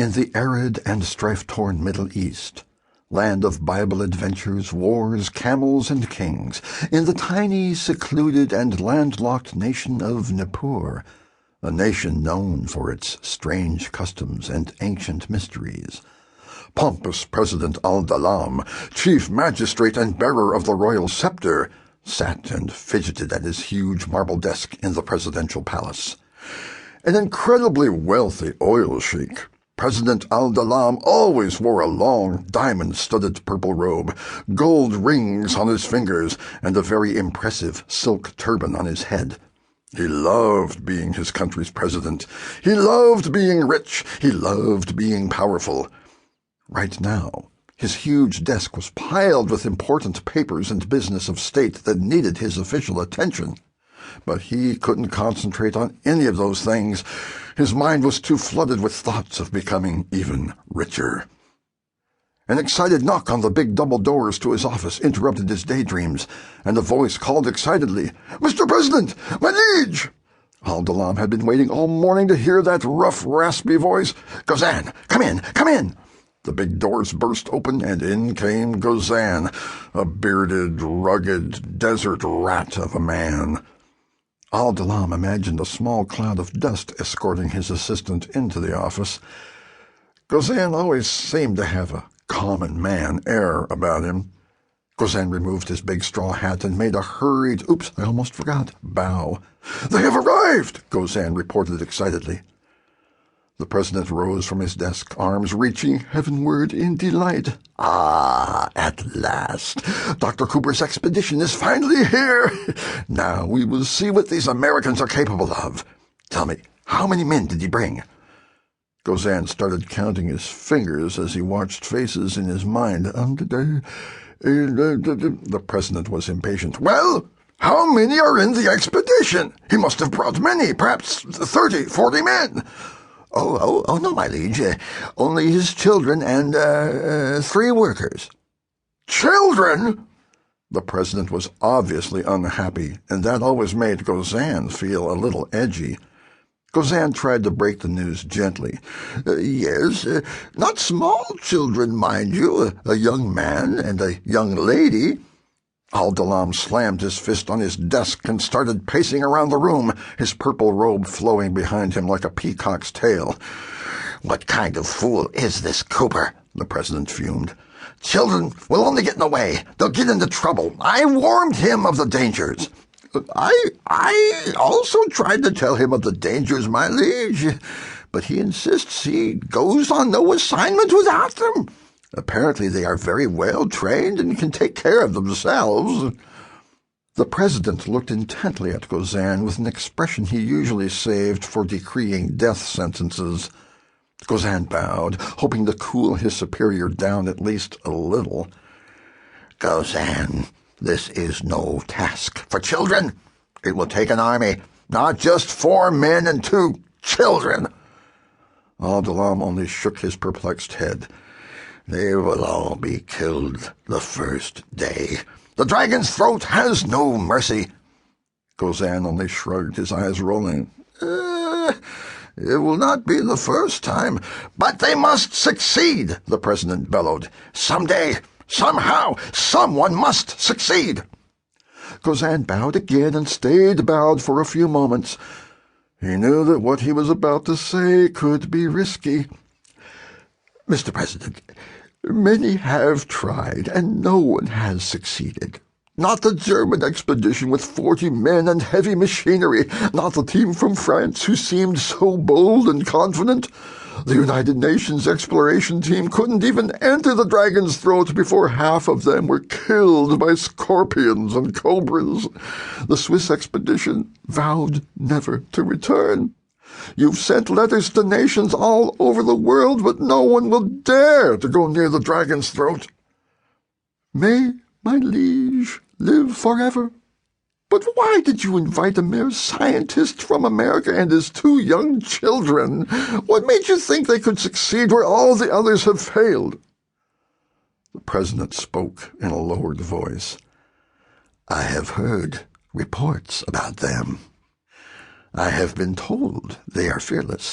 In the arid and strife-torn Middle East, land of Bible adventures, wars, camels, and kings, in the tiny, secluded, and landlocked nation of Nepur, a nation known for its strange customs and ancient mysteries, pompous President Al-Dalam, chief magistrate and bearer of the royal scepter, sat and fidgeted at his huge marble desk in the presidential palace. An incredibly wealthy oil sheik, President Al-Dalam always wore a long, diamond-studded purple robe, gold rings on his fingers, and a very impressive silk turban on his head. He loved being his country's president. He loved being rich. He loved being powerful. Right now, his huge desk was piled with important papers and business of state that needed his official attention. But he couldn't concentrate on any of those things. His mind was too flooded with thoughts of becoming even richer. An excited knock on the big double doors to his office interrupted his daydreams, and a voice called excitedly, "Mr. President, my liege!" Al-Dalam had been waiting all morning to hear that rough, raspy voice. "Gozan, come in, come in!" The big doors burst open, and in came Gozan, a bearded, rugged, desert rat of a man. Al-Dalam imagined a small cloud of dust escorting his assistant into the office. Gozan always seemed to have a common man air about him. Gozan removed his big straw hat and made a hurried, "Oops, I almost forgot," bow. "They have arrived," Gozan reported excitedly. The president rose from his desk, arms reaching heavenward in delight. "Ah, at last! Dr. Cooper's expedition is finally here! Now we will see what these Americans are capable of. Tell me, how many men did he bring?" Gozan started counting his fingers as he watched faces in his mind. The president was impatient. "Well, how many are in the expedition? He must have brought many, perhaps 30, 40 men." Oh, no, my liege. Only his children and 3 workers." "Children?" The president was obviously unhappy, and that always made Gozan feel a little edgy. Gozan tried to break the news gently. "Yes, not small children, mind you, a young man and a young lady." Al-Dalam slammed his fist on his desk and started pacing around the room, his purple robe flowing behind him like a peacock's tail. "What kind of fool is this Cooper?" the president fumed. "Children will only get in the way. They'll get into trouble. I warned him of the dangers." I also tried to tell him of the dangers, my liege, but he insists he goes on no assignment without them. Apparently they are very well trained and can take care of themselves." The president looked intently at Gozan with an expression he usually saved for decreeing death sentences. Gozan bowed, hoping to cool his superior down at least a little. "Gozan, this is no task for children. It will take an army, not just 4 men and 2 children." Al-Dalam only shook his perplexed head. "They will all be killed the first day. The dragon's throat has no mercy." Gozan only shrugged, his eyes rolling. It will not be the first time. But they must succeed," the president bellowed. "Someday, somehow, someone must succeed." Gozan bowed again and stayed bowed for a few moments. He knew that what he was about to say could be risky. "Mr. President, many have tried, and no one has succeeded. Not the German expedition with 40 men and heavy machinery, not the team from France who seemed so bold and confident. The United Nations exploration team couldn't even enter the dragon's throat before half of them were killed by scorpions and cobras. The Swiss expedition vowed never to return. You've sent letters to nations all over the world, but no one will dare to go near the dragon's throat. May my liege live forever. But why did you invite a mere scientist from America and his 2 young children? What made you think they could succeed where all the others have failed?" The president spoke in a lowered voice. "I have heard reports about them. I have been told they are fearless.